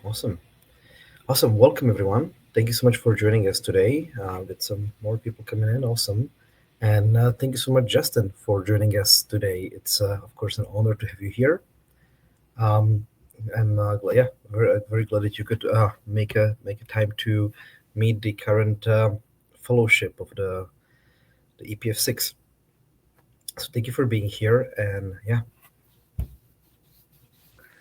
Awesome. Awesome. Welcome, everyone. Thank you so much for joining us today. With some more people coming in. Awesome. And thank you so much, Justin, for joining us today. It's, of course, an honor to have you here. Um, I'm yeah, very glad that you could make a time to meet the current fellowship of the EPF6. So thank you for being here. And yeah,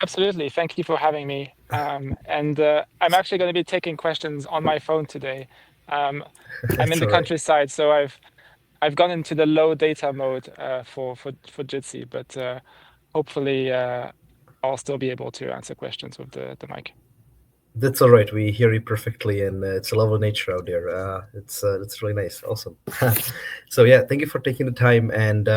Absolutely. Thank you for having me. And I'm actually going to be taking questions on my phone today. Um, I'm in it's the all right. countryside, so I've gone into the low data mode for Jitsi, but hopefully I'll still be able to answer questions with the mic. That's all right. We hear you perfectly, and it's a lovely nature out there. It's really nice. Awesome. So yeah, thank you for taking the time. And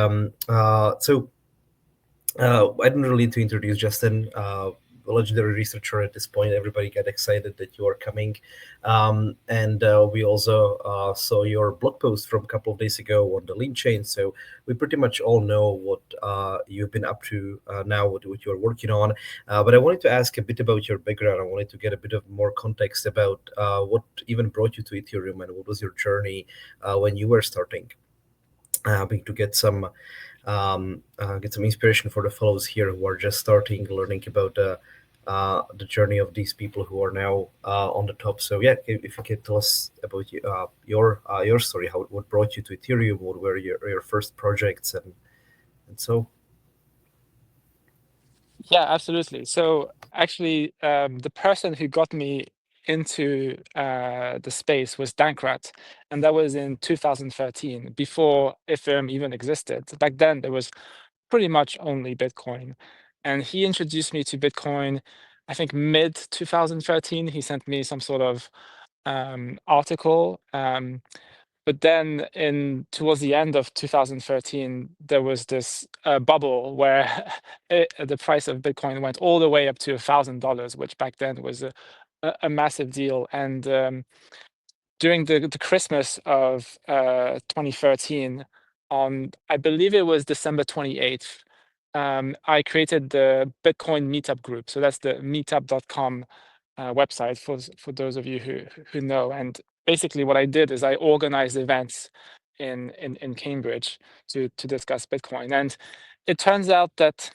I don't really need to introduce Justin, a legendary researcher at this point. Everybody got excited that you are coming. And we also saw your blog post from a couple of days ago on the lean chain. So we pretty much all know what you've been up to now, what you're working on. But I wanted to ask a bit about your background. I wanted to get a bit of more context about what even brought you to Ethereum and what was your journey when you were starting, to get some inspiration for the fellows here who are just starting learning about the journey of these people who are now on the top. So yeah, if you could tell us about your story, how what brought you to Ethereum, what were your first projects, and so. Yeah, absolutely. So actually, the person who got me into the space was Dankrat, and that was in 2013, before Ethereum even existed. Back then, there was pretty much only Bitcoin. And he introduced me to Bitcoin, I think mid 2013. He sent me some sort of article. But then in towards the end of 2013, there was this bubble where the price of Bitcoin went all the way up to $1,000, which back then was a massive deal. And during the Christmas of 2013, on I believe it was December 28th, I created the Bitcoin meetup group. So that's the meetup.com website for those of you who know. And basically, what I did is I organized events in Cambridge to discuss Bitcoin. And it turns out that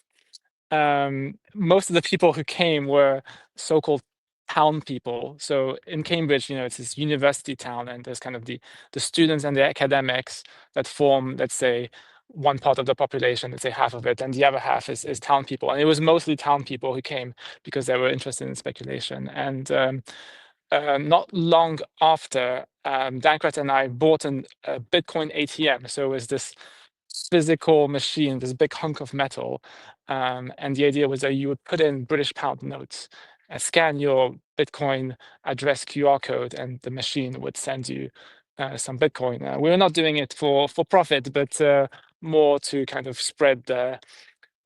most of the people who came were so-called town people. So in Cambridge, it's this university town, and there's kind of the students and the academics that form, let's say, one part of the population, let's say half of it, and the other half is town people. And it was mostly town people who came because they were interested in speculation. And not long after, Dankrat and I bought a Bitcoin ATM. So it was this physical machine, this big hunk of metal. And the idea was that you would put in British pound notes, scan your Bitcoin address QR code, and the machine would send you some Bitcoin. We were not doing it for profit, but more to kind of spread the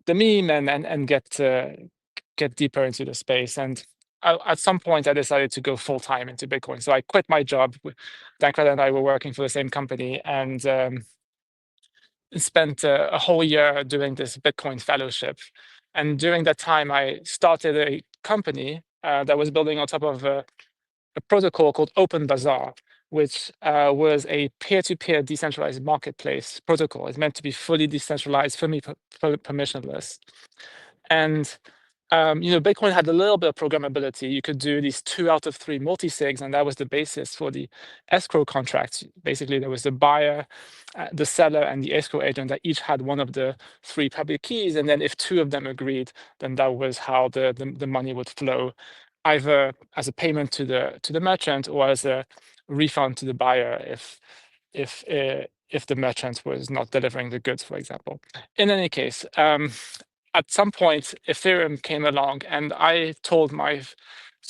meme and get deeper into the space. And at some point, I decided to go full time into Bitcoin. So I quit my job. Dankrat and I were working for the same company, and spent a whole year doing this Bitcoin fellowship. And during that time, I started a company that was building on top of a protocol called Open Bazaar, which was a peer-to-peer decentralized marketplace protocol. It's meant to be fully decentralized, permissionless. And Bitcoin had a little bit of programmability. You could do these 2 out of 3 multi-sigs, and that was the basis for the escrow contracts. Basically, there was the buyer, the seller, and the escrow agent that each had one of the 3 public keys. And then if 2 of them agreed, then that was how the money would flow, either as a payment to the merchant or as a refund to the buyer if the merchant was not delivering the goods, for example. In any case, at some point, Ethereum came along, and I told my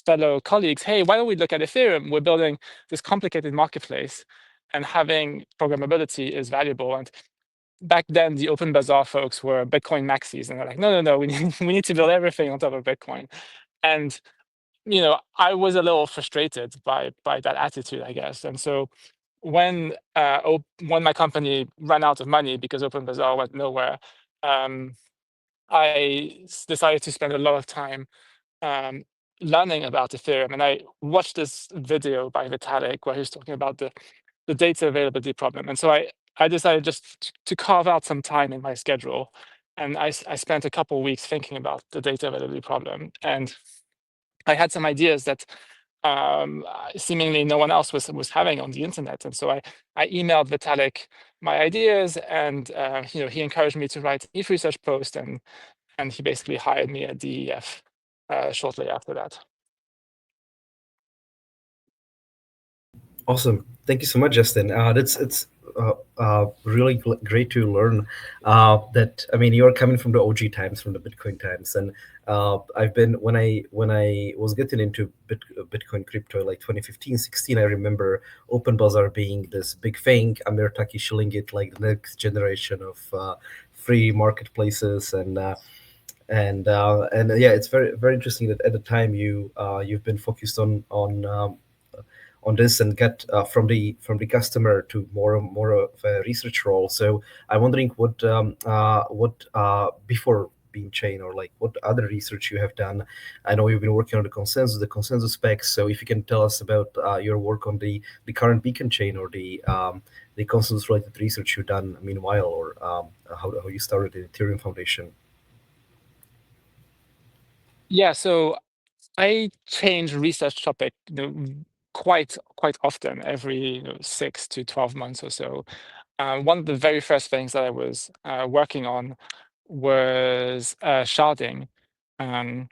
fellow colleagues, hey, why don't we look at Ethereum? We're building this complicated marketplace, and having programmability is valuable. And back then, the Open Bazaar folks were Bitcoin maxis, and they're like, no, we need to build everything on top of Bitcoin. And I was a little frustrated by that attitude, I guess. And so when my company ran out of money because Open Bazaar went nowhere, um, decided to spend a lot of time learning about Ethereum, and I watched this video by Vitalik where he was talking about the data availability problem. And so I decided just to carve out some time in my schedule. And I spent a couple of weeks thinking about the data availability problem. And I had some ideas that seemingly no one else was having on the internet. And so I emailed Vitalik my ideas, and he encouraged me to write an ETH research post, and he basically hired me at DEF shortly after that. Awesome. Thank you so much, Justin. It's really great to learn that. I mean, you're coming from the OG times, from the Bitcoin times, and I've been when I was getting into Bitcoin crypto like 2015, 16. I remember Open Bazaar being this big thing. Amir Taki shilling it like the next generation of free marketplaces, and yeah, it's very very interesting that at the time you've been focused on this and get from the customer to more of a research role. So I'm wondering what before being chain, or like what other research you have done. I know you've been working on the consensus specs. So if you can tell us about your work on the current beacon chain, or the consensus related research you've done meanwhile, or how you started the Ethereum Foundation. Yeah, so I change research topic quite often, every 6 to 12 months or so. One of the very first things that I was working on was sharding. Um,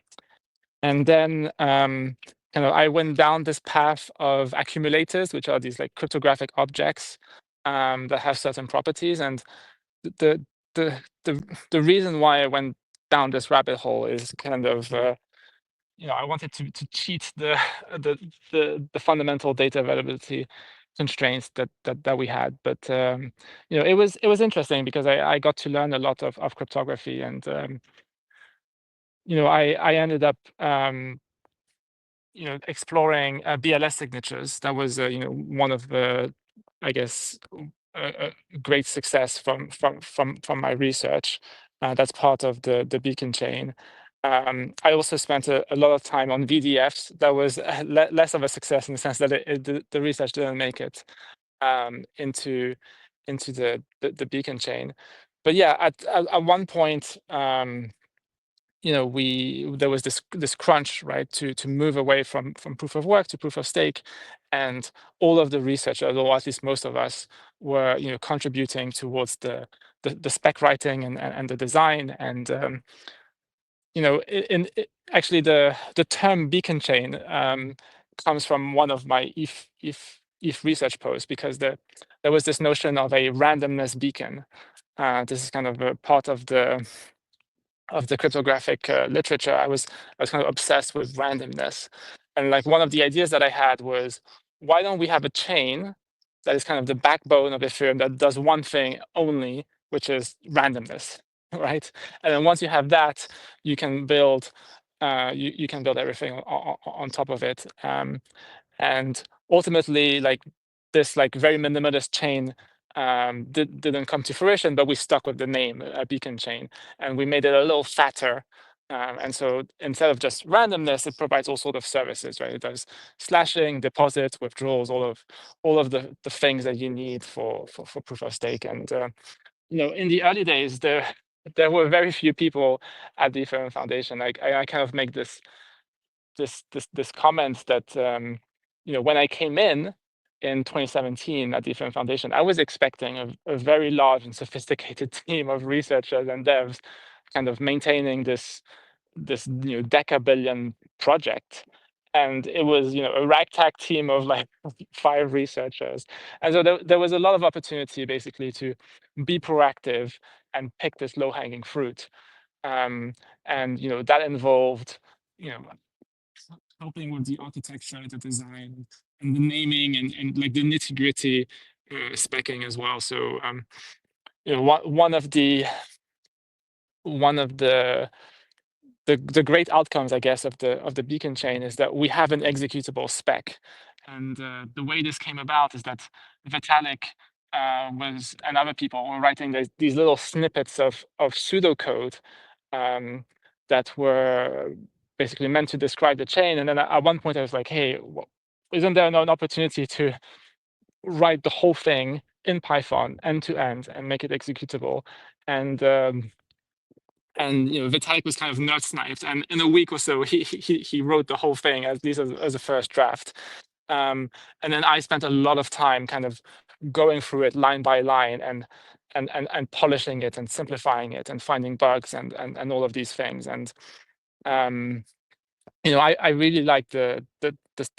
and then I went down this path of accumulators, which are these like cryptographic objects that have certain properties. And the the the the reason why I went down this rabbit hole is kind of I wanted to cheat the fundamental data availability constraints that we had. But it was interesting because I got to learn a lot of cryptography, and I ended up exploring BLS signatures. That was one of the, I guess, great success from my research. That's part of the beacon chain. I also spent a lot of time on VDFs. That was less of a success in the sense that the research didn't make it into the beacon chain. But yeah, at one point, there was this crunch, right, to move away from proof of work to proof of stake, and all of the researchers, or at least most of us, were contributing towards the spec writing and the design. And actually the term beacon chain comes from one of my ETH research posts, because there was this notion of a randomness beacon. This is kind of a part of the cryptographic literature. I was kind of obsessed with randomness, and like one of the ideas that I had was, why don't we have a chain that is kind of the backbone of Ethereum that does one thing only, which is randomness, right? And then once you have that, you can build you can build everything on top of it. And ultimately, like this like very minimalist chain didn't come to fruition, but we stuck with the name, beacon chain, and we made it a little fatter. And so instead of just randomness, it provides all sort of services, right? It does slashing, deposits, withdrawals, all of the things that you need for proof of stake. And in the early days, there were very few people at the Ethereum Foundation. Like I kind of make this comment that when I came in 2017 at the Ethereum Foundation, I was expecting a very large and sophisticated team of researchers and devs kind of maintaining this deca-billion project. And it was a ragtag team of like 5 researchers. And so there was a lot of opportunity basically to be proactive and pick this low-hanging fruit. And that involved helping with the architecture, the design, and the naming, and like the nitty-gritty specking as well. So one of the great outcomes, I guess, of the beacon chain is that we have an executable spec. And the way this came about is that Vitalik and other people were writing these little snippets of pseudocode that were basically meant to describe the chain. And then at one point I was like, hey, isn't there an opportunity to write the whole thing in Python end to end and make it executable? And Vitalik was kind of nerd sniped, and in a week or so he wrote the whole thing, at least as a first draft. And then I spent a lot of time kind of going through it line by line and polishing it and simplifying it and finding bugs and all of these things. And I really like the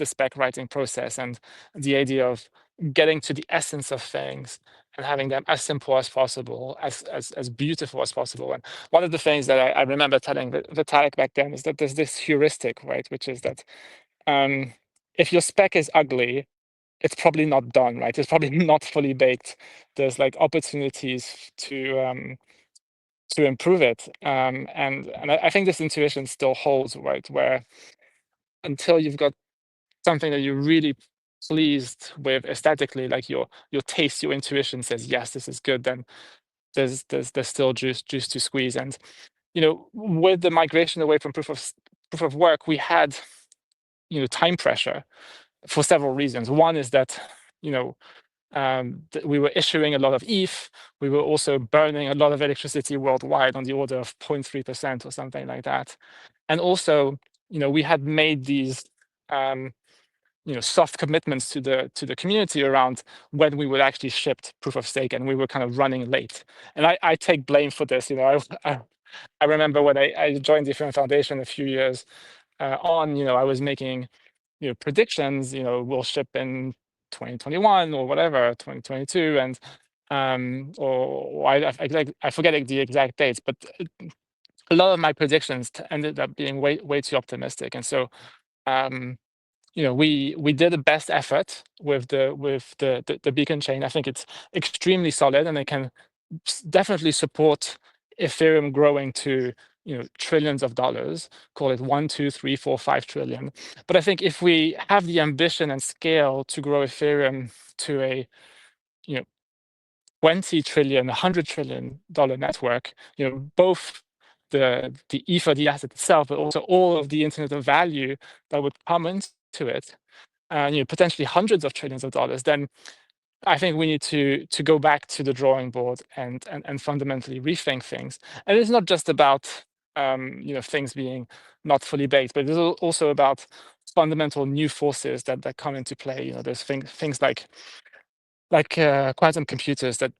spec writing process and the idea of getting to the essence of things and having them as simple as possible, as beautiful as possible. And one of the things that I remember telling Vitalik back then is that there's this heuristic, right, which is that if your spec is ugly, it's probably not done, right? It's probably not fully baked. There's like opportunities to improve it. And I think this intuition still holds, right? Where until you've got something that you're really pleased with aesthetically, like your taste, your intuition says, yes, this is good, then there's still juice to squeeze. And with the migration away from proof of work, we had time pressure for several reasons. One is that we were issuing a lot of ETH. We were also burning a lot of electricity worldwide, on the order of 0.3% or something like that. And also, we had made these soft commitments to the community around when we would actually ship proof of stake, and we were kind of running late. And I take blame for this. I remember when I joined the Ethereum Foundation a few years on, I was making predictions. We'll ship in 2021 or whatever, 2022, and or I forget the exact dates, but a lot of my predictions ended up being way too optimistic. And so we did the best effort with the beacon chain. I think it's extremely solid, and it can definitely support Ethereum growing to trillions of dollars. Call it 1, 2, 3, 4, 5 trillion. But I think if we have the ambition and scale to grow Ethereum to a 20 trillion, 100 trillion dollar network, both the Ether, the asset itself, but also all of the Internet of Value that would come into it, potentially hundreds of trillions of dollars, then I think we need to go back to the drawing board and fundamentally rethink things. And it's not just about things being not fully baked, but it's also about fundamental new forces that come into play. There's things like quantum computers that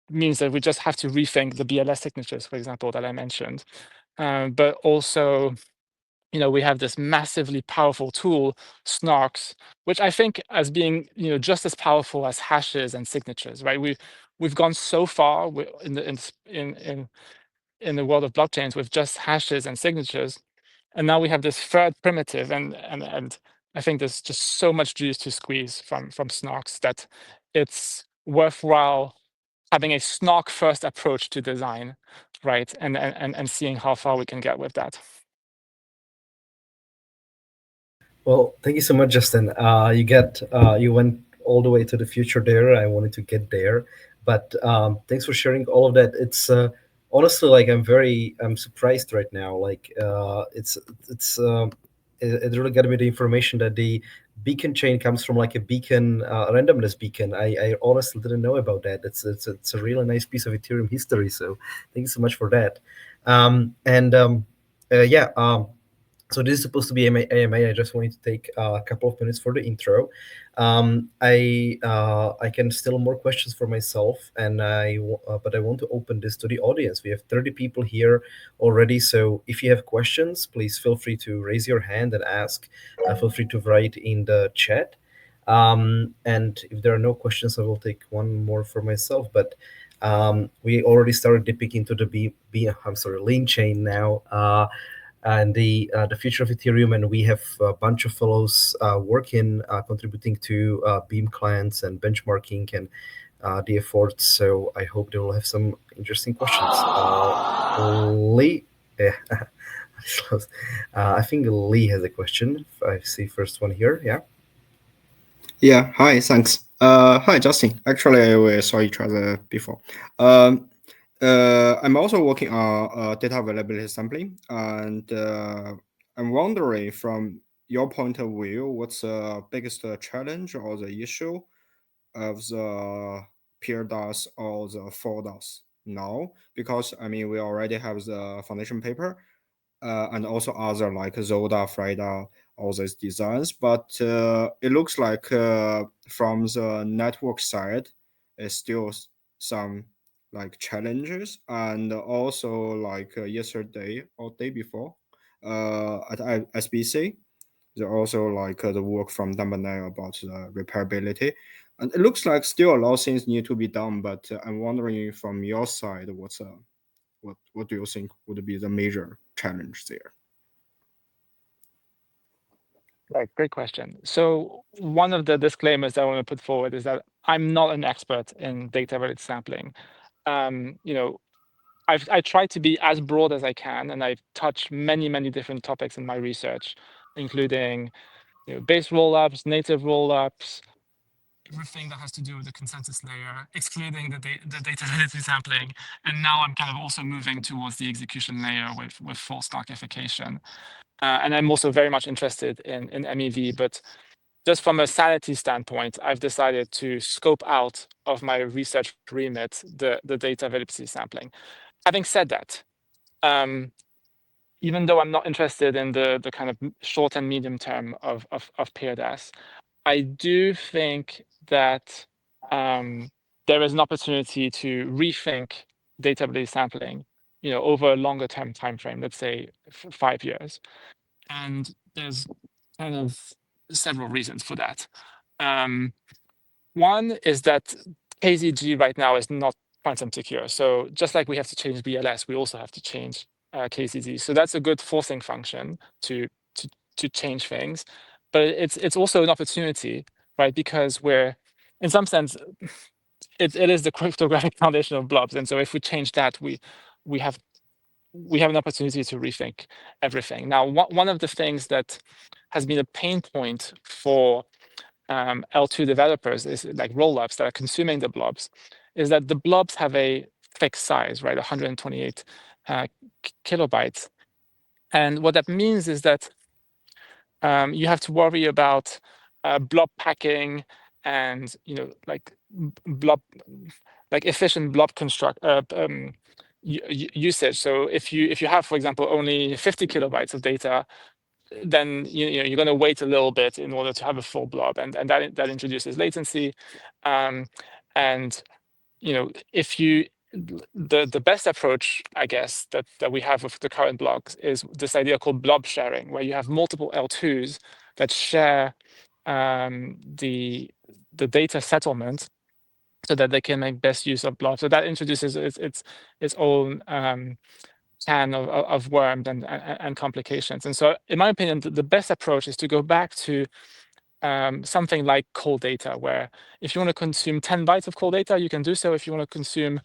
means that we just have to rethink the BLS signatures, for example, that I mentioned. But also, we have this massively powerful tool, snarks, which I think as being just as powerful as hashes and signatures, right? We've gone so far in the world of blockchains with just hashes and signatures, and now we have this third primitive, and I think there's just so much juice to squeeze from snarks that it's worthwhile having a snark first approach to design, right? And seeing how far we can get with that. Well, thank you so much, Justin. You went all the way to the future there. I wanted to get there, but thanks for sharing all of that. It's honestly, like, I'm surprised right now. Like it really got me the information that the beacon chain comes from like a beacon, randomness beacon. I honestly didn't know about that. It's a really nice piece of Ethereum history. So thank you so much for that. Yeah. So this is supposed to be AMA. I just wanted to take a couple of minutes for the intro. I can still more questions for myself, but I want to open this to the audience. We have 30 people here already, so if you have questions, please feel free to raise your hand and ask. Feel free to write in the chat. And if there are no questions, I will take one more for myself. But we already started dipping into the Lean chain now. And the future of Ethereum, and we have a bunch of fellows working, contributing to Beam clients and benchmarking and the efforts. So I hope they will have some interesting questions. Lee, yeah, I think Lee has a question. I see first one here. Yeah. Yeah. Hi. Thanks. Hi, Justin. Actually, we saw each other before. I'm also working on data availability sampling, and I'm wondering from your point of view, what's the biggest challenge or the issue of the PRDAS or the 4DAS now? Because I mean, we already have the foundation paper and also other like Zoda, Frida, all these designs. But it looks like from the network side, it's still some like challenges. And also like yesterday or day before at SBC, there also like the work from Dumbanel about the repairability. And it looks like still a lot of things need to be done, but I'm wondering from your side, what do you think would be the major challenge there? Right, great question. So one of the disclaimers I want to put forward is that I'm not an expert in data-related sampling. You know, I try to be as broad as I can, and I've touched many different topics in my research, including base rollups, native rollups, everything that has to do with the consensus layer, excluding the data-related sampling. And now I'm kind of also moving towards the execution layer with false narkification. And I'm also very much interested in MEV, but just from a sanity standpoint, I've decided to scope out of my research remit the data availability sampling. Having said that, even though I'm not interested in the kind of short and medium term of PRDAS, I do think that there is an opportunity to rethink data-based sampling, over a longer term time frame, let's say 5 years. And there's kind of several reasons for that. One is that KZG right now is not quantum secure. So just like we have to change BLS, we also have to change KZG. So that's a good forcing function to change things. But it's also an opportunity, right? Because we're, in some sense, it is the cryptographic foundation of blobs. And so if we change that, we have an opportunity to rethink everything. Now, one of the things that has been a pain point for L2 developers is like rollups that are consuming the blobs, is that the blobs have a fixed size, right? 128 kilobytes. And what that means is that you have to worry about blob packing and like efficient blob usage. So if you have, for example, only 50 kilobytes of data, then you're going to wait a little bit in order to have a full blob, and that introduces latency. And if you the best approach, I guess, that we have with the current blocks is this idea called blob sharing, where you have multiple L2s that share the data settlement so that they can make best use of blobs. So that introduces its own can of worms and complications. And so, in my opinion, the best approach is to go back to something like cold data, where if you want to consume 10 bytes of cold data, you can do so. If you want to consume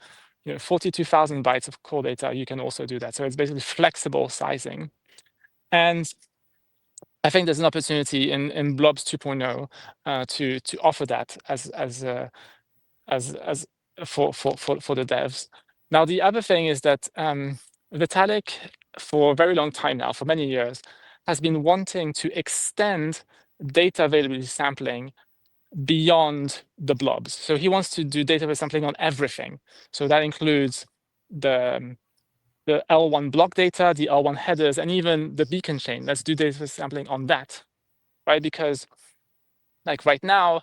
42,000 bytes of cold data, you can also do that. So it's basically flexible sizing. And I think there's an opportunity in Blobs 2.0 to offer that as for the devs. Now, the other thing is that Vitalik, for a very long time now, for many years, has been wanting to extend data availability sampling beyond the blobs. So he wants to do data sampling on everything. So that includes the L1 block data, the L1 headers, and even the beacon chain. Let's do data sampling on that, right? Because like right now,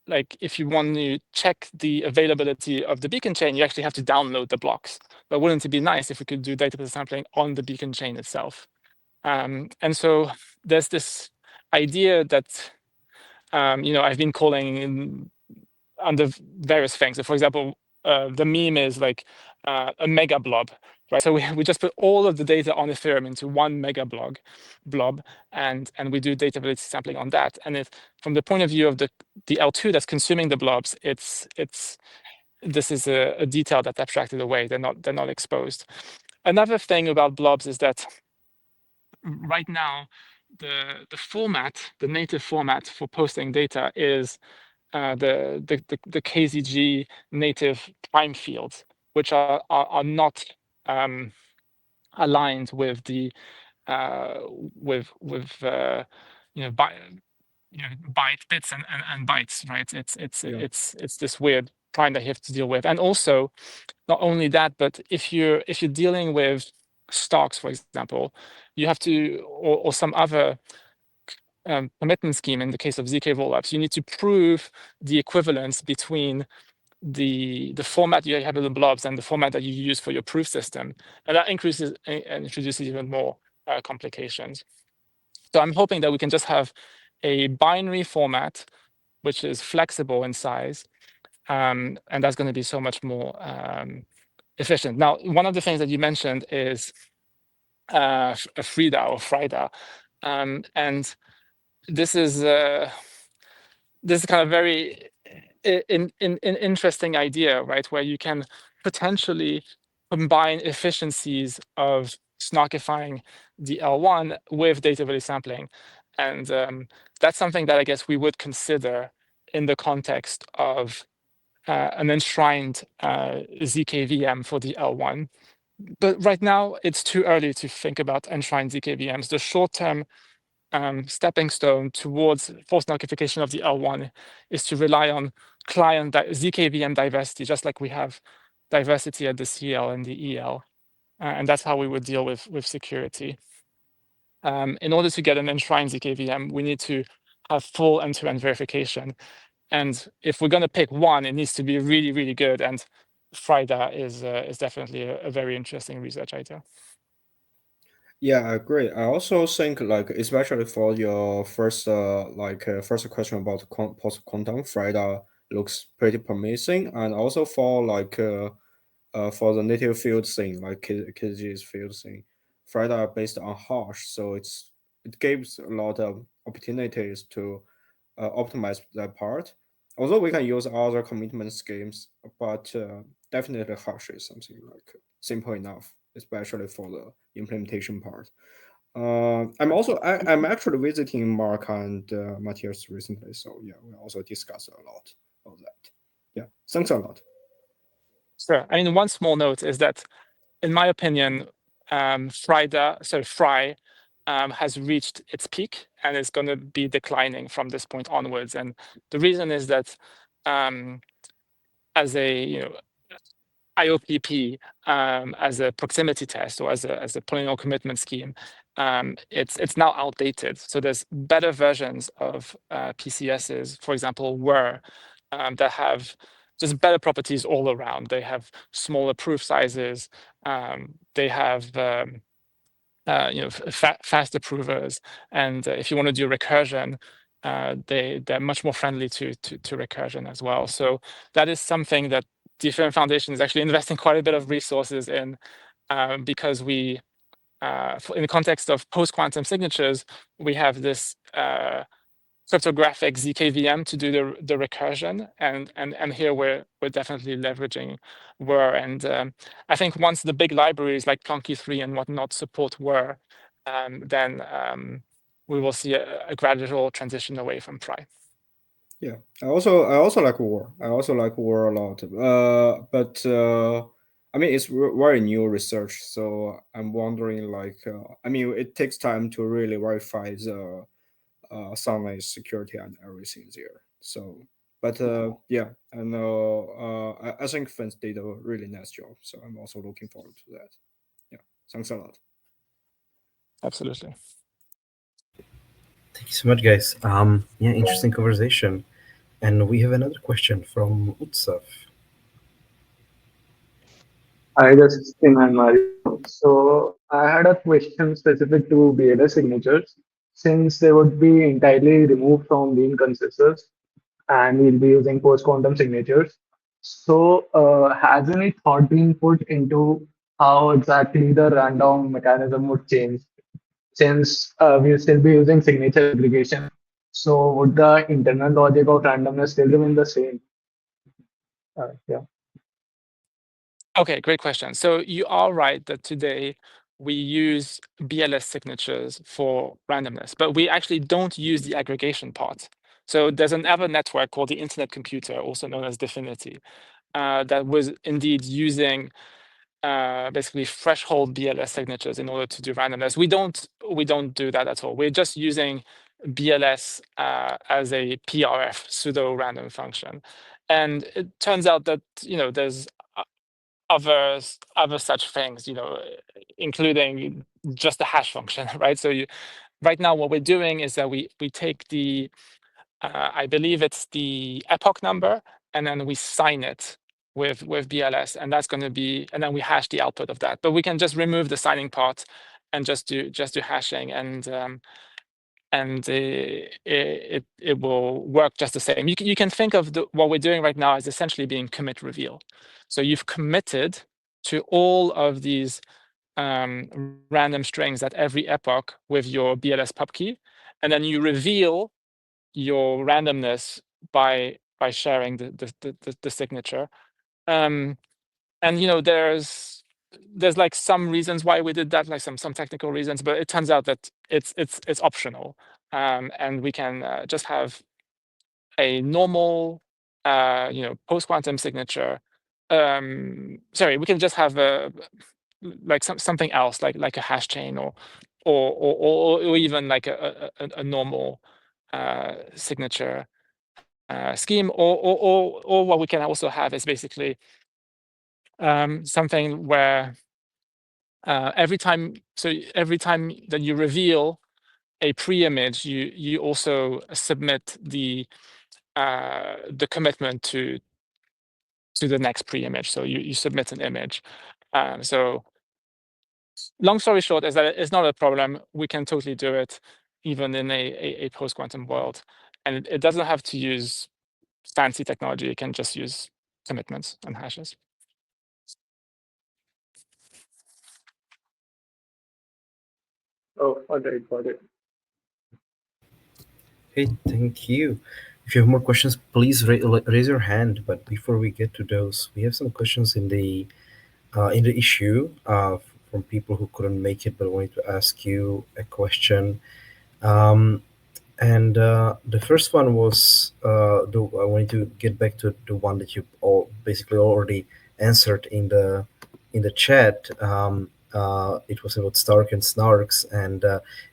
like if you want to check the availability of the beacon chain, you actually have to download the blocks. But wouldn't it be nice if we could do database sampling on the beacon chain itself? And so there's this idea that I've been calling under various things. So for example, the meme is like a mega blob, right? So we just put all of the data on Ethereum into one mega blob, and we do data validity sampling on that. And if from the point of view of the L2 that's consuming the blobs, this is a detail that's abstracted away. They're not exposed. Another thing about blobs is that right now the format, the native format for posting data is the KZG native prime fields, which are not aligned with the byte bits and bytes, right? It's this weird prime that you have to deal with. And also, not only that, but if you're dealing with stocks, for example, you have to, or some other commitment scheme, in the case of ZK rollups, you need to prove the equivalence between the format you have in the blobs and the format that you use for your proof system, and that increases and introduces even more complications. So I'm hoping that we can just have a binary format which is flexible in size, and that's going to be so much more efficient. Now, one of the things that you mentioned is FRIDA or FRIDA, and this is kind of very interesting idea, right? Where you can potentially combine efficiencies of snarkifying the L1 with data relay sampling. And that's something that I guess we would consider in the context of an enshrined ZKVM for the L1. But right now, it's too early to think about enshrined ZKVMs. The short-term stepping stone towards forced notification of the L1 is to rely on client ZKVM diversity, just like we have diversity at the CL and the EL. And that's how we would deal with security. In order to get an enshrined ZKVM, we need to have full end-to-end verification. And if we're going to pick one, it needs to be really, really good. And FRIDA is definitely a very interesting research idea. Yeah, I agree. I also think like especially for your first first question about post quantum, FRIDA looks pretty promising, and also for for the native field thing, like KZG's field thing, FRIDA are based on hash, so it gives a lot of opportunities to optimize that part. Although we can use other commitment schemes, but definitely hash is something like simple enough, especially for the implementation part. I'm actually visiting Mark and Matthias recently, so yeah, we also discussed a lot of that. Yeah, thanks a lot. Sure. I mean, one small note is that, in my opinion, Fry has reached its peak and is going to be declining from this point onwards. And the reason is that as a IOPP, as a proximity test or as a polynomial commitment scheme, it's now outdated. So there's better versions of PCSs, for example, that have just better properties all around. They have smaller proof sizes. They have fast approvers, and if you want to do recursion, they're much more friendly to recursion as well. So that is something that the Ethereum Foundation is actually investing quite a bit of resources in, because we, in the context of post-quantum signatures, we have this cryptographic ZKVM to do the recursion, and here we're definitely leveraging WER. And I think once the big libraries like Plonky3 and whatnot support WER, then we will see a gradual transition away from Pry. Yeah, I also like WER. I also like WER a lot. But I mean, it's very new research, so I'm wondering, like, I mean, it takes time to really verify the sunlight security and everything there. So, but yeah, I know. I think Fence did a really nice job, so I'm also looking forward to that. Yeah, thanks a lot. Absolutely. Thank you so much, guys. Yeah, interesting conversation. And we have another question from Utsav. Hi, this is Tim and Mario. So I had a question specific to BLS signatures, since they would be entirely removed from being consensus and we'll be using post-quantum signatures. So has any thought been put into how exactly the random mechanism would change, since we'll still be using signature aggregation? So would the internal logic of randomness still remain the same? Yeah. Okay, great question. So you are right that today we use BLS signatures for randomness, but we actually don't use the aggregation part. So there's another network called the Internet Computer, also known as Dfinity, that was indeed using basically threshold BLS signatures in order to do randomness. We don't do that at all. We're just using BLS as a PRF, pseudo random function, and it turns out that there's other such things, including just the hash function, right? So right now what we're doing is that we take the I believe it's the epoch number, and then we sign it with BLS, and that's going to be, and then we hash the output of that. But we can just remove the signing part and just do hashing, and it will work just the same. You can think of what we're doing right now as essentially being commit reveal. So you've committed to all of these random strings at every epoch with your BLS pub key, and then you reveal your randomness by sharing the signature. And there's like some reasons why we did that, like some technical reasons, but it turns out that it's optional, and we can just have a normal post quantum signature. Sorry, we can just have like something else, like a hash chain or even like a normal signature scheme, or what we can also have is basically something where every time that you reveal a pre-image, you also submit the commitment to the next pre-image. So you submit an image. So long story short is that it's not a problem. We can totally do it even in a post-quantum world, and it doesn't have to use fancy technology. You can just use commitments and hashes. Oh, all right, got it. Hey, thank you. If you have more questions, please raise your hand. But before we get to those, we have some questions in the issue from people who couldn't make it but wanted to ask you a question. Um, and the first one was I wanted to get back to the one that you all basically already answered in the chat. It was about Stark and Snarks, and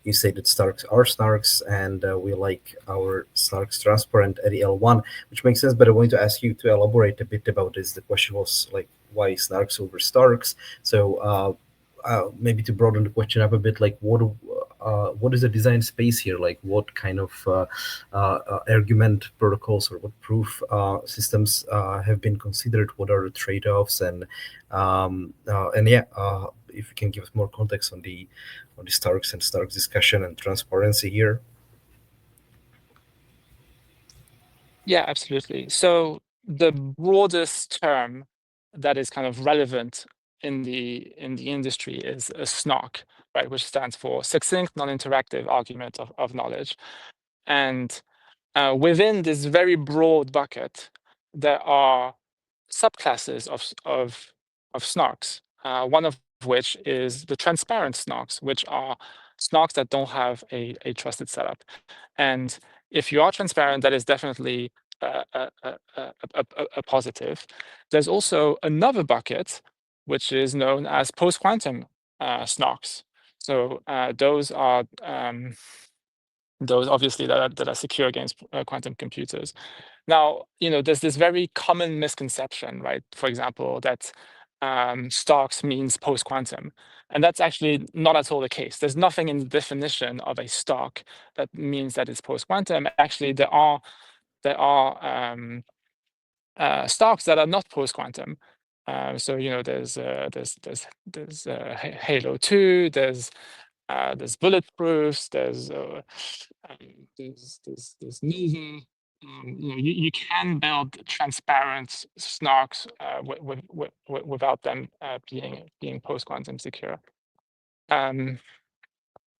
you say that Starks are Snarks, and we like our Snarks transparent at the L1, which makes sense. But I wanted to ask you to elaborate a bit about this. The question was like, why Snarks over Starks? So maybe to broaden the question up a bit, like what is the design space here? Like what kind of argument protocols or what proof systems have been considered? What are the trade-offs? And if you can give us more context on the Starks and Starks discussion and transparency here. Yeah, absolutely. So the broadest term that is kind of relevant in the industry is a SNARK, right, which stands for succinct non-interactive argument of knowledge. And within this very broad bucket, there are subclasses of SNARKs. One of which is the transparent SNARKs, which are SNARKs that don't have a trusted setup. And if you are transparent, that is definitely a positive. There's also another bucket, which is known as post-quantum SNARKs. So those are those obviously that are secure against quantum computers. Now, there's this very common misconception, right? For example, that Starks means post-quantum, and that's actually not at all the case. There's nothing in the definition of a Stark that means that it's post-quantum. Actually, there are Starks that are not post-quantum. So there's Halo 2, there's bulletproofs, there's Nova. You can build transparent snarks without them being post-quantum secure. And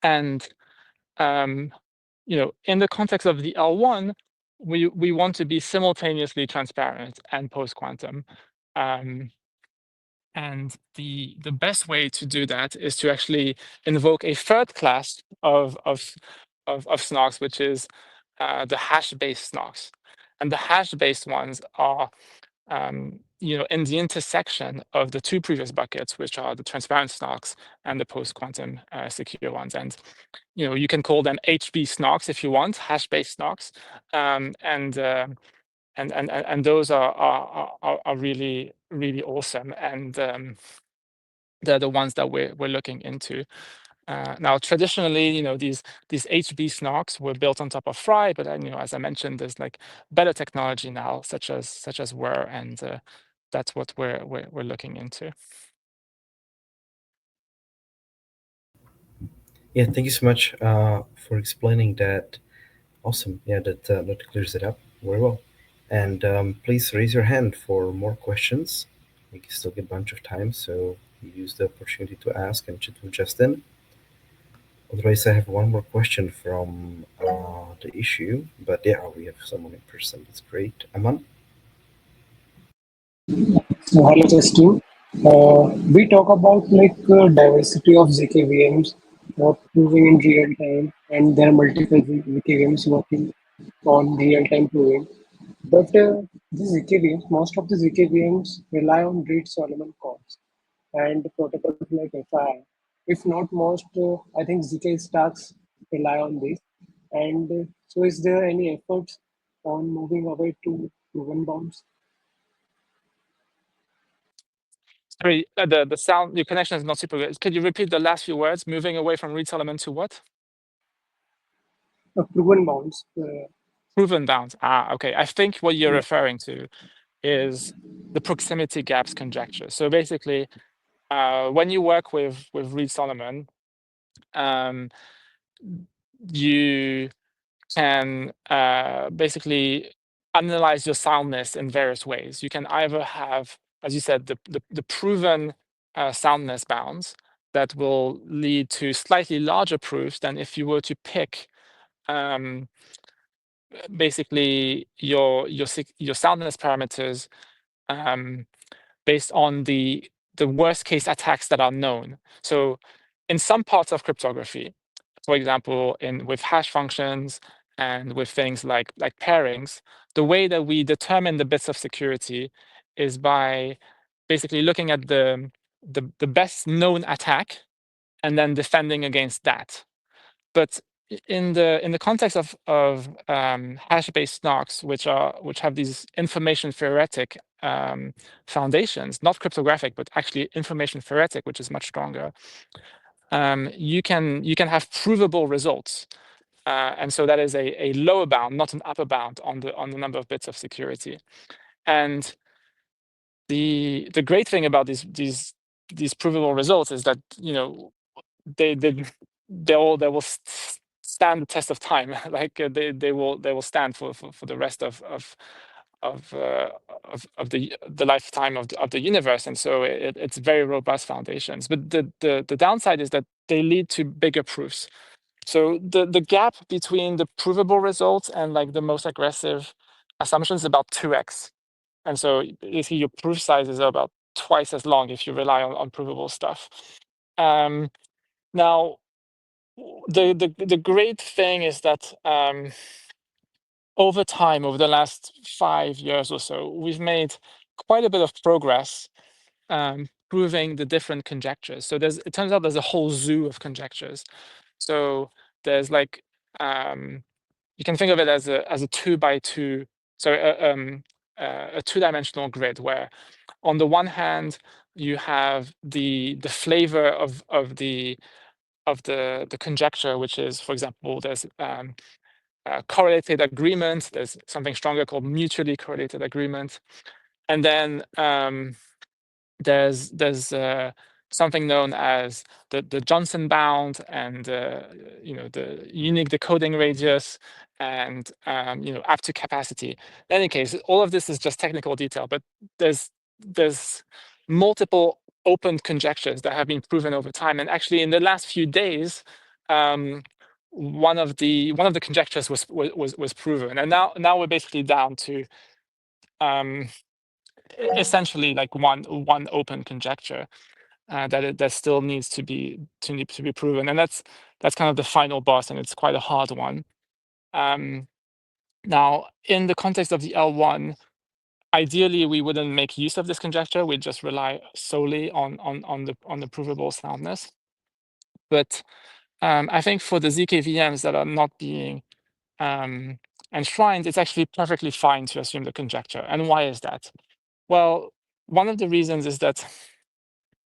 in the context of the L1, we want to be simultaneously transparent and post-quantum. And the best way to do that is to actually invoke a third class of snarks, which is the hash-based snarks. And the hash-based ones are in the intersection of the two previous buckets, which are the transparent SNARKs and the post-quantum secure ones. And you can call them HB SNARKs if you want, hash-based SNARKs, and those are really really awesome, and they're the ones that we're looking into. Now, traditionally, these HB SNARKs were built on top of Fry, but as I mentioned, there's like better technology now, such as Whir, and that's what we're looking into. Yeah, thank you so much for explaining that. Awesome. Yeah, that clears it up very well. And please raise your hand for more questions. We can still get a bunch of time, so you use the opportunity to ask and chat with Justin. Otherwise, I have one more question from the issue, but yeah, we have someone in person. That's great. Aman? So hello, Justin. We talk about diversity of ZKVMs proving in real time, and there are multiple ZKVMs working on real time proving. But the ZKVMs, most of the ZKVMs rely on Reed-Solomon calls and protocols like FI. If not most, I think ZK stacks rely on this. And so, is there any efforts on moving away to proven bounds? Sorry, the sound, your connection is not super good. Could you repeat the last few words? Moving away from Reed-Solomon to what? Proven bounds. Proven bounds. Okay. I think what you're Yeah. referring to is the proximity gaps conjecture. So basically, when you work with Reed-Solomon, you can basically analyze your soundness in various ways. You can either have, as you said, the proven soundness bounds that will lead to slightly larger proofs than if you were to pick basically your soundness parameters based on the worst case attacks that are known. So in some parts of cryptography, for example, with hash functions and with things like pairings, the way that we determine the bits of security is by basically looking at the best known attack and then defending against that. But in the context of hash-based SNARKs, which have these information theoretic foundations, not cryptographic, but actually information theoretic, which is much stronger, you can have provable results, and so that is a lower bound, not an upper bound on the number of bits of security. And the great thing about these provable results is that they will stand the test of time. Like they will stand for the rest of the lifetime of the universe, and so it's very robust foundations. But the downside is that they lead to bigger proofs. So the gap between the provable results and like the most aggressive assumptions is about 2x, and so you see your proof sizes are about twice as long if you rely on provable stuff. Now, the great thing is that over time, over the last 5 years or so, we've made quite a bit of progress proving the different conjectures. So it turns out there's a whole zoo of conjectures. So there's like you can think of it as a 2x2, so a two-dimensional grid where on the one hand you have the flavor of the conjecture, which is, for example, there's correlated agreement. There's something stronger called mutually correlated agreement, and then there's something known as the Johnson bound, and the unique decoding radius, and up to capacity. In any case, all of this is just technical detail, but there's multiple open conjectures that have been proven over time, and actually in the last few days one of the conjectures was proven, and now we're basically down to essentially like one open conjecture that still needs to be proven, and that's kind of the final boss, and it's quite a hard one. Now, in the context of the L1, ideally, we wouldn't make use of this conjecture. We'd just rely solely on the provable soundness. But I think for the ZK VMs that are not being enshrined, it's actually perfectly fine to assume the conjecture. And why is that? Well, one of the reasons is that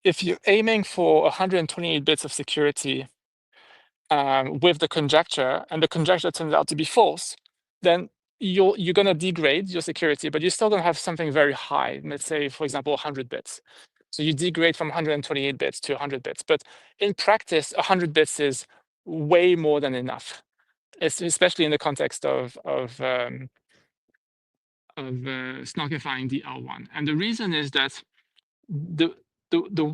if you're aiming for 128 bits of security with the conjecture, and the conjecture turns out to be false, then you're going to degrade your security, but you're still going to have something very high. Let's say, for example, 100 bits. So you degrade from 128 bits to 100 bits. But in practice, 100 bits is way more than enough, especially in the context of snarkifying the L1. And the reason is that the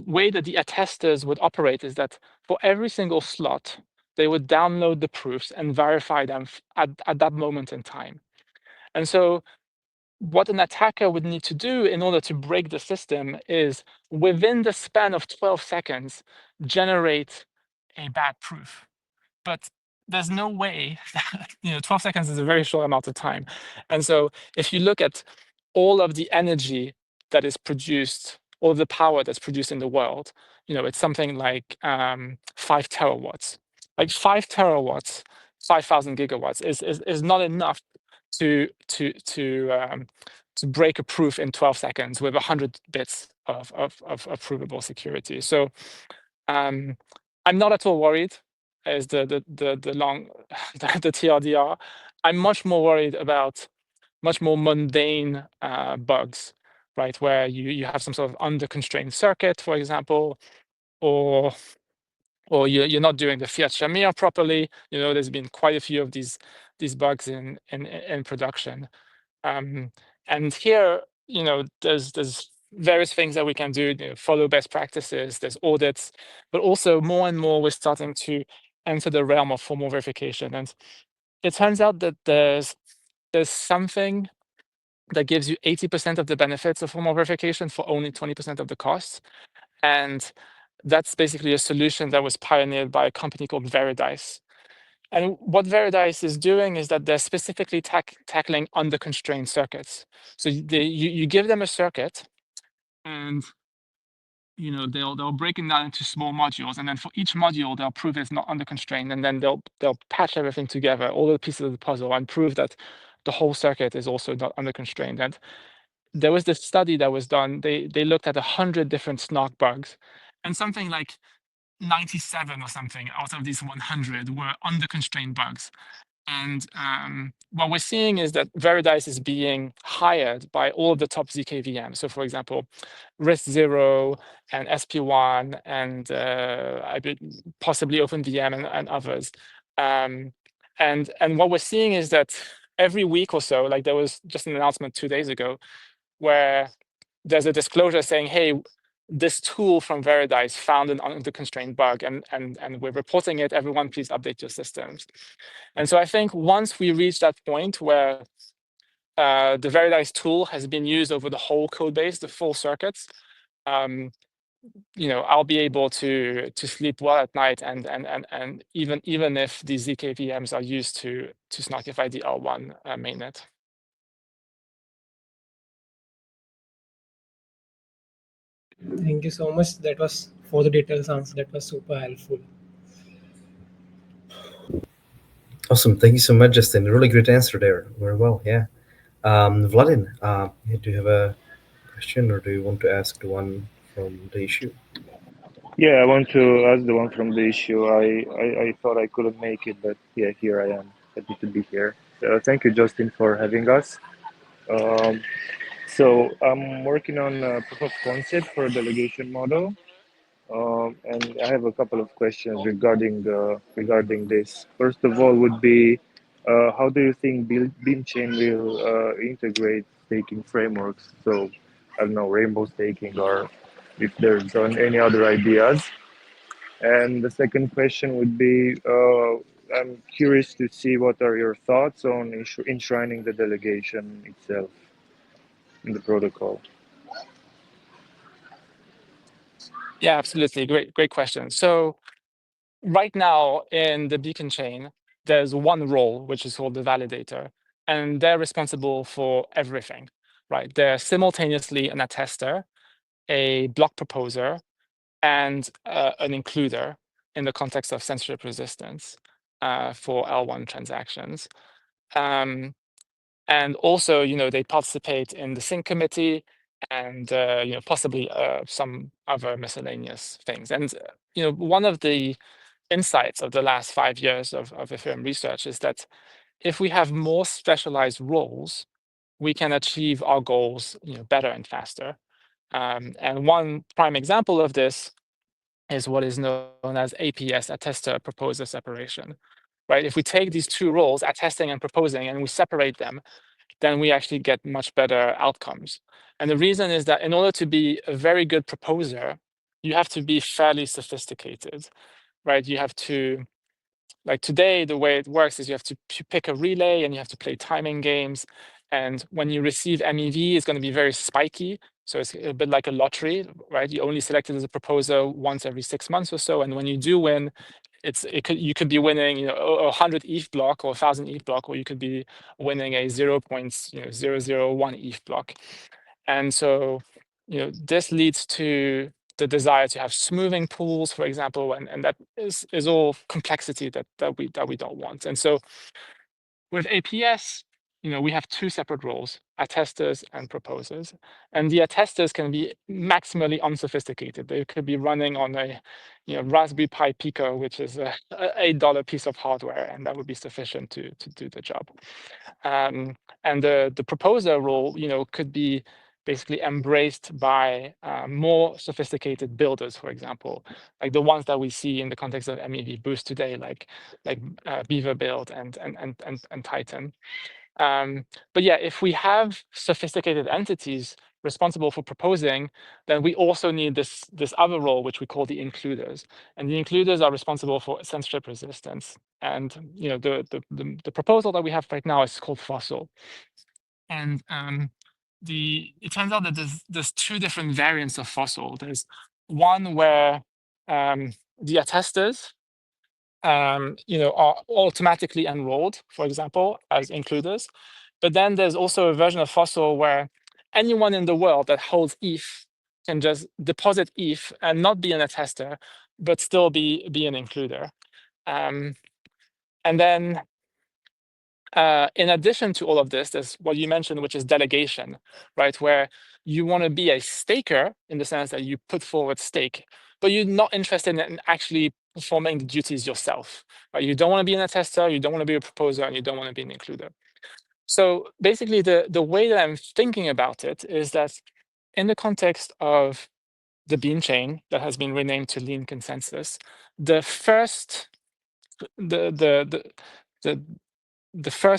way that the attesters would operate is that for every single slot, they would download the proofs and verify them at that moment in time. And so what an attacker would need to do in order to break the system is, within the span of 12 seconds, generate a bad proof. But there's no way that, 12 seconds is a very short amount of time. And so if you look at all of the energy that is produced, all the power that's produced in the world, it's something like 5 terawatts. Like 5 terawatts, 5,000 gigawatts is not enough to break a proof in 12 seconds with 100 bits of provable security. So I'm not at all worried as the long the TLDR. I'm much more worried about much more mundane bugs, right? Where you have some sort of under constrained circuit, for example, or you're not doing the Fiat Shamir properly. There's been quite a few of these bugs in production. And here, there's various things that we can do, follow best practices, there's audits, but also more and more we're starting to enter the realm of formal verification. And it turns out that there's something that gives you 80% of the benefits of formal verification for only 20% of the costs. And that's basically a solution that was pioneered by a company called Veridice. And what Veridice is doing is that they're specifically tackling under-constrained circuits. So you give them a circuit, and they'll break it down into small modules, and then for each module they'll prove it's not under-constrained, and then they'll patch everything together, all the pieces of the puzzle, and prove that the whole circuit is also not under-constrained. And there was this study that was done. They looked at 100 different snark bugs, and something like 97 or something out of these 100 were under-constrained bugs. And what we're seeing is that Veridice is being hired by all of the top ZK VMs. So for example, RISC-0 and SP1 and possibly OpenVM and others. And what we're seeing is that every week or so, like there was just an announcement 2 days ago, where there's a disclosure saying, hey, this tool from Veridice found an under-constrained bug, and we're reporting it. Everyone, please update your systems. And so I think once we reach that point where the Veridice tool has been used over the whole code base, the full circuits, I'll be able to sleep well at night, and even if these ZK VMs are used to snarkify the L1 mainnet. Thank you so much. That was for the details answer. That was super helpful. Awesome. Thank you so much, Justin. Really great answer there. Very well. Yeah. Vladin, do you have a question, or do you want to ask the one from the issue? Yeah, I want to ask the one from the issue. I thought I couldn't make it, but yeah, here I am. Happy to be here. Thank you, Justin, for having us. So I'm working on a proof of concept for a delegation model, and I have a couple of questions regarding this. First of all, would be how do you think Beamchain will integrate staking frameworks? So I don't know, rainbow staking, or if there's any other ideas. And the second question would be, I'm curious to see what are your thoughts on enshrining the delegation itself in the protocol. Yeah, absolutely. Great question. So right now in the Beacon chain, there's one role, which is called the validator, and they're responsible for everything. right? They're simultaneously an attester, a block proposer, and an includer in the context of censorship resistance for L1 transactions. And also, they participate in the sync committee and possibly some other miscellaneous things. And one of the insights of the last 5 years of Ethereum research is that if we have more specialized roles, we can achieve our goals better and faster. And one prime example of this is what is known as APS, attester proposer separation, right? If we take these two roles, attesting and proposing, and we separate them, then we actually get much better outcomes. And the reason is that in order to be a very good proposer, you have to be fairly sophisticated, right? You have to, like today, the way it works is you have to pick a relay and you have to play timing games. And when you receive MEV, it's going to be very spiky. So it's a bit like a lottery, right? You only select it as a proposer once every 6 months or so. And when you do win, you could be winning, a 100 ETH block or 1,000 ETH block, or you could be winning a 0.001 ETH block. And so, this leads to the desire to have smoothing pools, for example, and that is all complexity that we don't want. And so with APS, we have two separate roles, attesters and proposers. And the attesters can be maximally unsophisticated. They could be running on a Raspberry Pi Pico, which is a $8 piece of hardware, and that would be sufficient to do the job. And the proposer role, could be basically embraced by more sophisticated builders, for example, like the ones that we see in the context of MEV Boost today, like Beaver Build and Titan. But yeah, if we have sophisticated entities responsible for proposing, then we also need this other role, which we call the includers. And the includers are responsible for censorship resistance. And the proposal that we have right now is called Fossil. And it turns out that there's two different variants of Fossil. There's one where the attesters are automatically enrolled, for example, as includers. But then there's also a version of Fossil where anyone in the world that holds ETH can just deposit ETH and not be an attester, but still be an includer. And then in addition to all of this, there's what you mentioned, which is delegation, right? Where you want to be a staker in the sense that you put forward stake, but you're not interested in actually performing the duties yourself, right? You don't want to be an attester, you don't want to be a proposer, and you don't want to be an includer. So basically, the way that I'm thinking about it is that in the context of the Bean chain that has been renamed to Lean Consensus, the first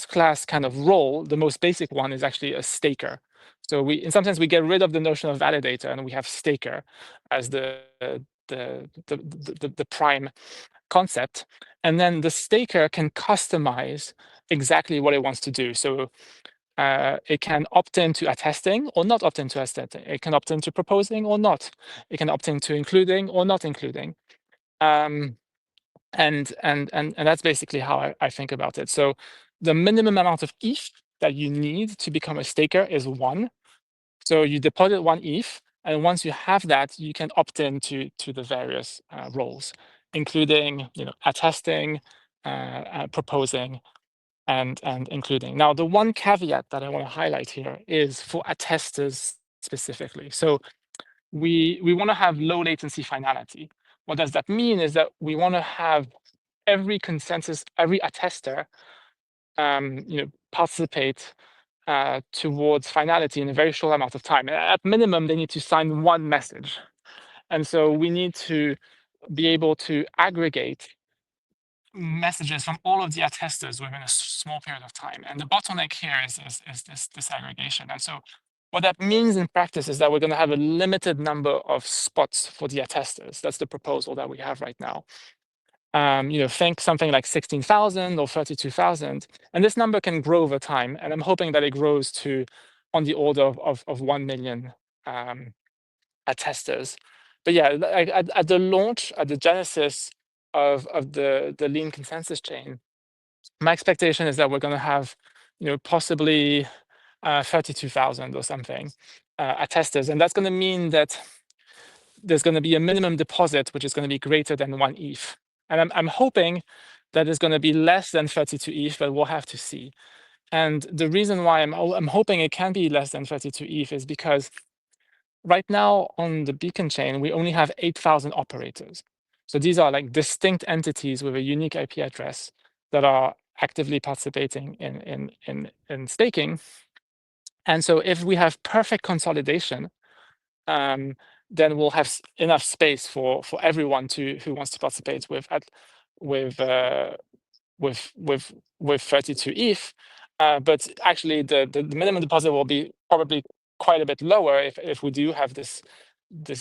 class kind of role, the most basic one, is actually a staker. So in some sense, we get rid of the notion of validator, and we have staker as the prime concept. And then the staker can customize exactly what it wants to do. So it can opt into attesting or not opt into attesting. It can opt into proposing or not. It can opt into including or not including. And that's basically how I think about it. So the minimum amount of ETH that you need to become a staker is 1. So you deposit 1 ETH, and once you have that, you can opt into the various roles, including attesting, proposing, and including. Now, the one caveat that I want to highlight here is for attesters specifically. So we want to have low latency finality. What does that mean is that we want to have every consensus, every attester, participate towards finality in a very short amount of time. At minimum, they need to sign 1 message. And so we need to be able to aggregate messages from all of the attesters within a small period of time. And the bottleneck here is this aggregation. And so what that means in practice is that we're going to have a limited number of spots for the attesters. That's the proposal that we have right now. Think something like 16,000 or 32,000. And this number can grow over time. And I'm hoping that it grows to on the order of 1 million attesters. But yeah, at the launch, at the genesis of the Lean Consensus chain, my expectation is that we're going to have, possibly 32,000 or something attesters. And that's going to mean that there's going to be a minimum deposit, which is going to be greater than 1 ETH. And I'm hoping that it's going to be less than 32 ETH, but we'll have to see. And the reason why I'm hoping it can be less than 32 ETH is because right now on the Beacon chain, we only have 8,000 operators. So these are like distinct entities with a unique IP address that are actively participating in staking. And so if we have perfect consolidation, then we'll have enough space for everyone who wants to participate with 32 ETH. But actually, the minimum deposit will be probably quite a bit lower if we do have this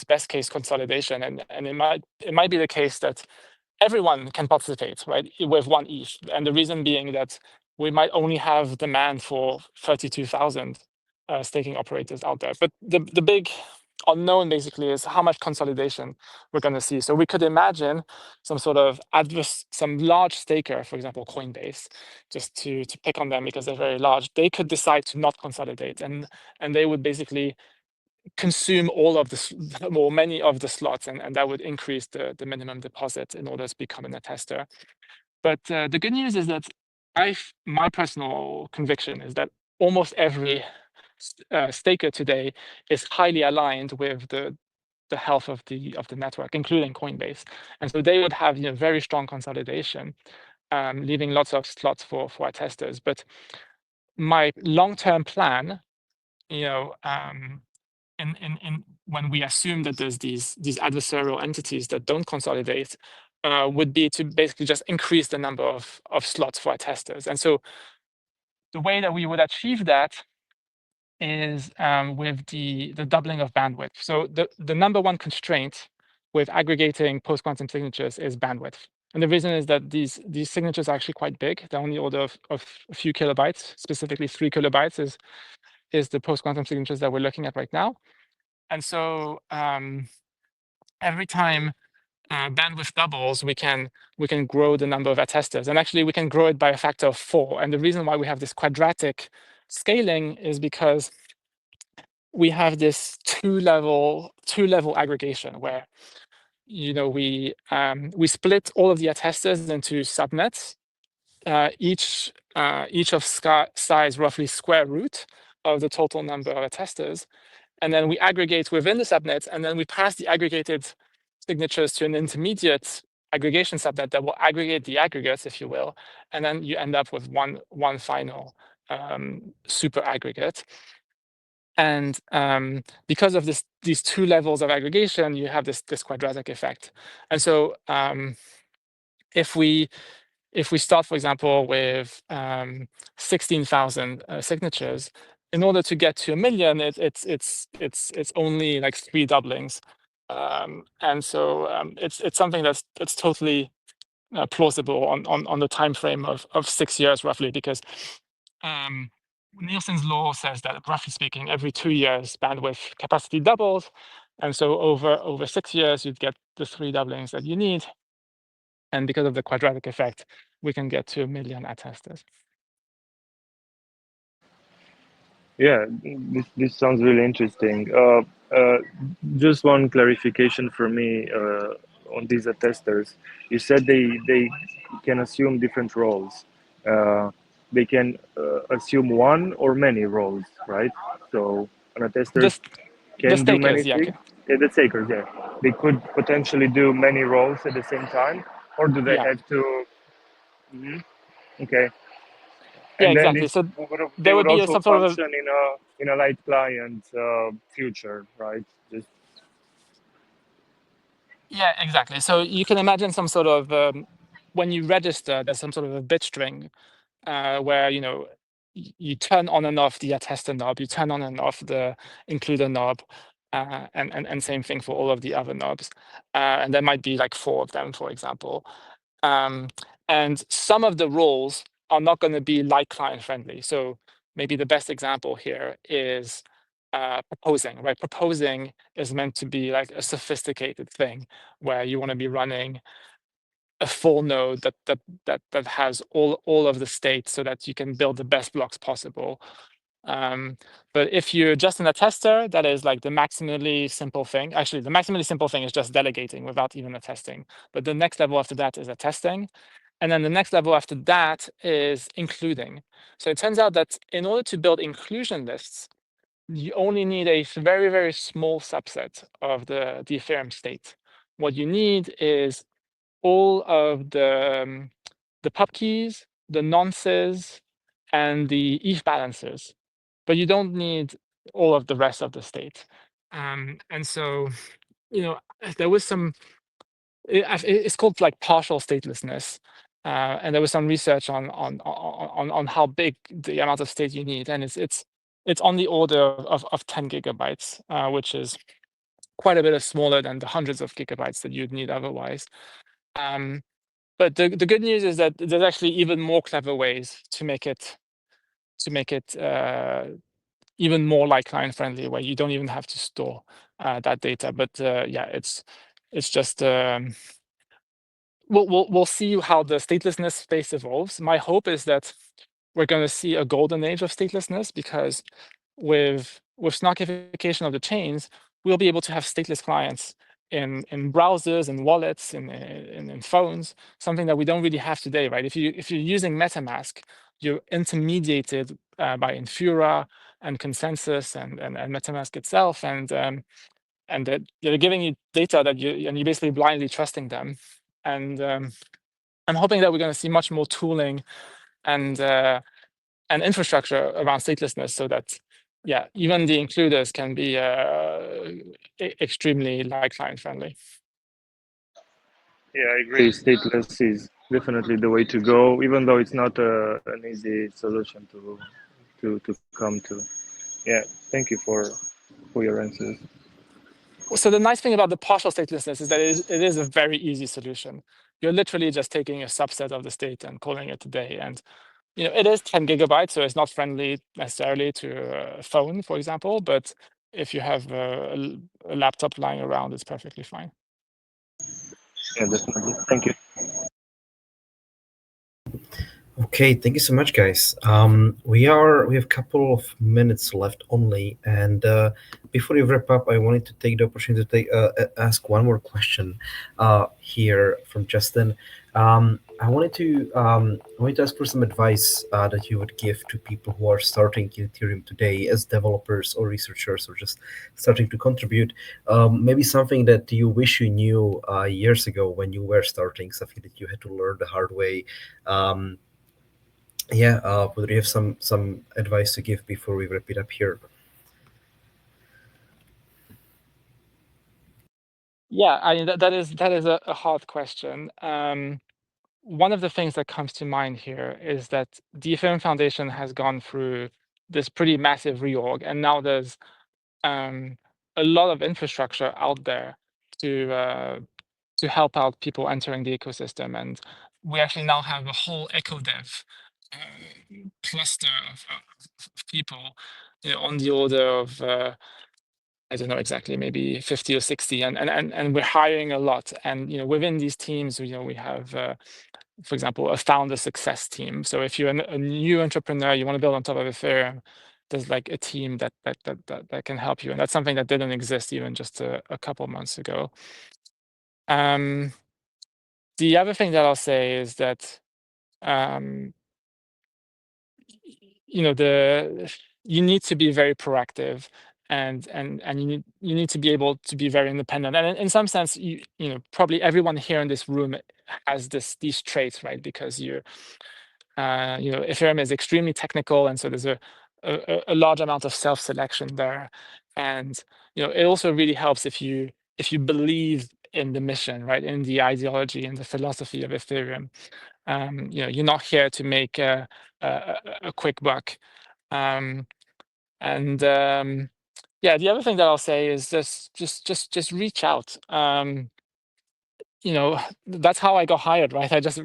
best case consolidation, and it might be the case that everyone can participate, right, with 1 ETH, and the reason being that we might only have demand for 32,000 staking operators out there. But the big unknown basically is how much consolidation we're going to see. So we could imagine some sort of some large staker, for example, Coinbase, just to pick on them because they're very large. They could decide to not consolidate, and they would basically consume all of the or many of the slots, and that would increase the minimum deposit in order to become an attester. But the good news is that my personal conviction is that almost every staker today is highly aligned with the health of the network, including Coinbase, and so they would have very strong consolidation, leaving lots of slots for attesters. But my long-term plan, in when we assume that there's these adversarial entities that don't consolidate, would be to basically just increase the number of slots for attesters. And so the way that we would achieve that is with the doubling of bandwidth. So the number one constraint with aggregating post-quantum signatures is bandwidth. And the reason is that these signatures are actually quite big. They're on the order of a few kilobytes, specifically 3 kilobytes is the post-quantum signatures that we're looking at right now. And so every time bandwidth doubles, we can grow the number of attesters. And actually, we can grow it by a factor of 4. And the reason why we have this quadratic scaling is because we have this two-level aggregation where we split all of the attesters into subnets, each of size roughly square root of the total number of attesters. And then we aggregate within the subnet, and then we pass the aggregated signatures to an intermediate aggregation subnet that will aggregate the aggregates, if you will, and then you end up with one final super aggregate. And because of these two levels of aggregation, you have this quadratic effect. And so if we start, for example, with 16,000 signatures, in order to get to 1 million, it's only like 3 doublings, and so it's something that's totally plausible on the time frame of 6 years roughly, because Nielsen's law says that roughly speaking, every 2 years bandwidth capacity doubles, and so over 6 years you'd get the 3 doublings that you need, and because of the quadratic effect, we can get to 1 million attesters. Yeah, this sounds really interesting. Just one clarification for me on these attesters. You said they can assume different roles. They can assume one or many roles, right? So an attester The can do many stakers, yeah. things. Yeah, the takers, yeah. They could potentially do many roles at the same time, or do they Yeah. have to? Mhm. Okay. Yeah, And then exactly. this So they there would would be also some sort of function in a light client future, right? Just yeah, exactly. So you can imagine some sort of when you register, there's some sort of a bit string where you turn on and off the attester knob, you turn on and off the includer knob, and same thing for all of the other knobs. And there might be like 4 of them, for example. And some of the roles are not going to be light client friendly. So maybe the best example here is proposing, right? Proposing is meant to be like a sophisticated thing where you want to be running a full node that has all of the states so that you can build the best blocks possible. But if you're just in a tester, that is like the maximally simple thing. Actually, the maximally simple thing is just delegating without even a testing. But the next level after that is a testing. And then the next level after that is including. So it turns out that in order to build inclusion lists, you only need a very, very small subset of the Ethereum state. What you need is all of the pub keys, the nonces, and the ETH balances, but you don't need all of the rest of the state. And so, there was some, it's called like partial statelessness. And there was some research on how big the amount of state you need, and it's on the order of 10 gigabytes, which is quite a bit smaller than the hundreds of gigabytes that you'd need otherwise. But the good news is that there's actually even more clever ways to make it even more like client friendly, where you don't even have to store that data. But yeah, it's just we'll see how the statelessness space evolves. My hope is that we're going to see a golden age of statelessness, because with snarkification of the chains, we'll be able to have stateless clients in browsers and wallets and in phones, something that we don't really have today, right? If you're using MetaMask, you're intermediated by Infura and Consensus and MetaMask itself, and that they're giving you data that you're basically blindly trusting them. And I'm hoping that we're going to see much more tooling and infrastructure around statelessness, so that even the includers can be extremely client friendly. Yeah, I agree. Stateless is definitely the way to go, even though it's not an easy solution to come to. Yeah, thank you for your answers. So the nice thing about the partial statelessness is that it is a very easy solution. You're literally just taking a subset of the state and calling it a day. And it is 10 gigabytes, so it's not friendly necessarily to a phone, for example. But if you have a laptop lying around, it's perfectly fine. Yeah, definitely. Thank you. Okay, thank you so much, guys. We have a couple of minutes left only, and before we wrap up, I wanted to take the opportunity to ask one more question here from Justin. I wanted to ask for some advice that you would give to people who are starting Ethereum today as developers or researchers, or just starting to contribute. Maybe something that you wish you knew years ago when you were starting, something that you had to learn the hard way. Whether you have some advice to give before we wrap it up here. Yeah, I mean that is a hard question. One of the things that comes to mind here is that the Ethereum Foundation has gone through this pretty massive reorg, and now there's a lot of infrastructure out there to help out people entering the ecosystem. And we actually now have a whole EcoDev cluster of people, on the order of I don't know exactly, maybe 50 or 60, and we're hiring a lot. And within these teams, we have, for example, a founder success team. So if you're a new entrepreneur, you want to build on top of Ethereum, there's like a team that can help you, and that's something that didn't exist even just a couple months ago. The other thing that I'll say is that you need to be very proactive, and you need to be able to be very independent. And in some sense, probably everyone here in this room has these traits, right? Because Ethereum is extremely technical, and so there's a large amount of self-selection there. And it also really helps if you believe in the mission, right, in the ideology and the philosophy of Ethereum. You're not here to make a quick buck. The other thing that I'll say is just reach out. That's how I got hired, right? I just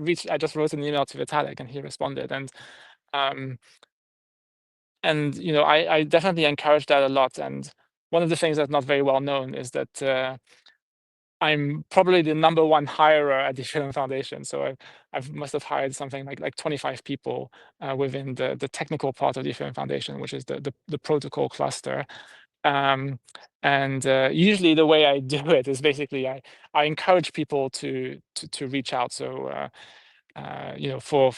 wrote an email to Vitalik and he responded. And I definitely encourage that a lot. And one of the things that's not very well known is that I'm probably the number one hirer at the Ethereum Foundation. So I must have hired something like 25 people within the technical part of the Ethereum Foundation, which is the protocol cluster. And usually the way I do it is basically I encourage people to reach out. So for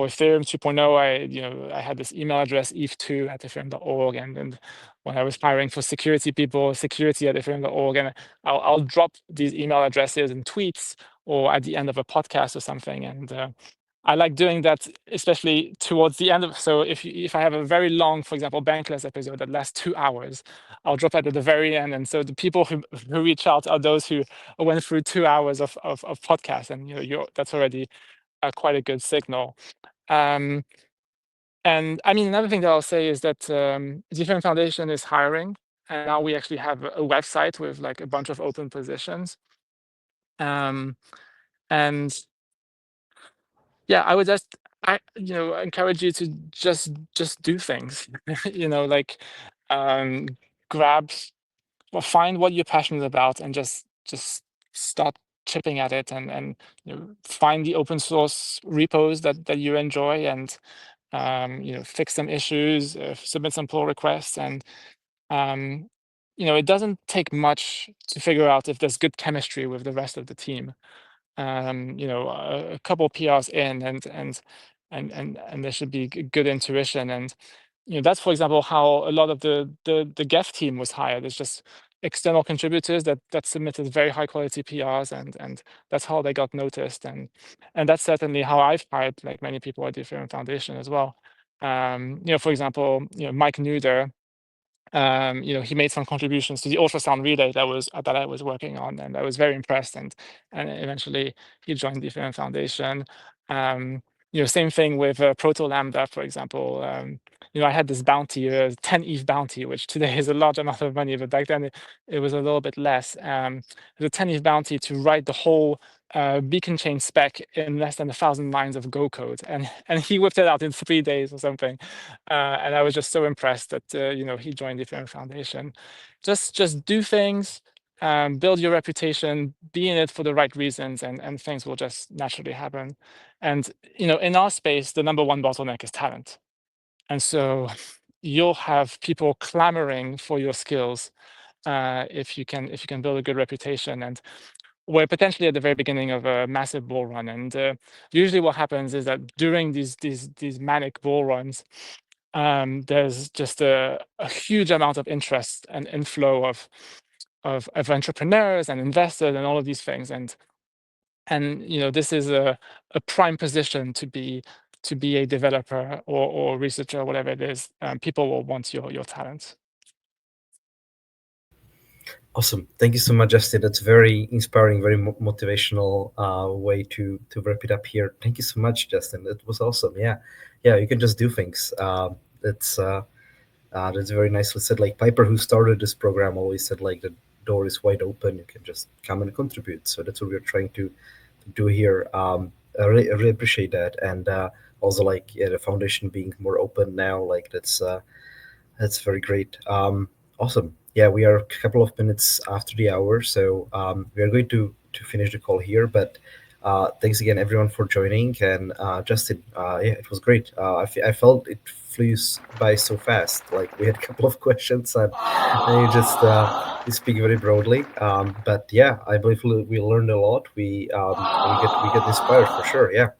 Ethereum 2.0, I had this email address eth2@ethereum.org, and when I was hiring for security people, security@ethereum.org, and I'll drop these email addresses in tweets or at the end of a podcast or something, and I like doing that, especially towards the end of. So if I have a very long, for example, Bankless episode that lasts 2 hours, I'll drop that at the very end, and so the people who reach out are those who went through 2 hours of podcast, and that's already quite a good signal. And I mean, another thing that I'll say is that Ethereum Foundation is hiring, and now we actually have a website with like a bunch of open positions. And yeah, I would encourage you to just do things. Like grab or find what you're passionate about and just start chipping at it, and find the open source repos that you enjoy, and fix some issues, submit some pull requests, and it doesn't take much to figure out if there's good chemistry with the rest of the team. A couple PRs in, and there should be good intuition, and that's, for example, how a lot of the Geth team was hired. It's just external contributors that submitted very high quality PRs, and that's how they got noticed, and that's certainly how I've hired like many people at the Ethereum Foundation as well. For example, Mike Nuder, he made some contributions to the ultrasound relay that I was working on, and I was very impressed, and eventually he joined the Ethereum Foundation. Same thing with Proto Lambda, for example. I had this bounty, 10 ETH bounty, which today is a large amount of money, but back then it was a little bit less. It was a 10 ETH bounty to write the whole beacon chain spec in less than 1,000 lines of Go code, and he whipped it out in 3 days or something. And I was just so impressed that he joined the Ethereum Foundation. Just do things, build your reputation, be in it for the right reasons, and things will just naturally happen. And in our space, the number one bottleneck is talent, and so you'll have people clamoring for your skills if you can build a good reputation. And we're potentially at the very beginning of a massive bull run, and usually what happens is that during these manic bull runs, there's just a huge amount of interest and inflow of entrepreneurs and investors and all of these things, and this is a prime position to be a developer or researcher, whatever it is. People will want your talents. Awesome. Thank you so much, Justin. That's very inspiring, very motivational way to wrap it up here. Thank you so much, Justin. That was awesome. Yeah, you can just do things. That's very nicely said. Like Piper, who started this program, always said like the door is wide open. You can just come and contribute. So that's what we're trying to do here. I really appreciate that, and also like the foundation being more open now. Like that's very great. Awesome. Yeah, we are a couple of minutes after the hour, so we are going to finish the call here. But thanks again, everyone, for joining. And Justin, it was great. I felt it flew by so fast. Like we had a couple of questions, and you just you speak very broadly. But yeah, I believe we learned a lot. We get inspired for sure. Yeah.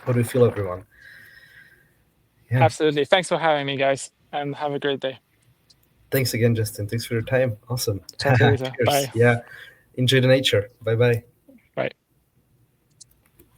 How do you feel, everyone? Yeah. Absolutely. Thanks for having me, guys, and have a great day. Thanks again, Justin. Thanks for your time. Awesome. Chat to you later. Bye. Yeah. Enjoy the nature. Bye-bye.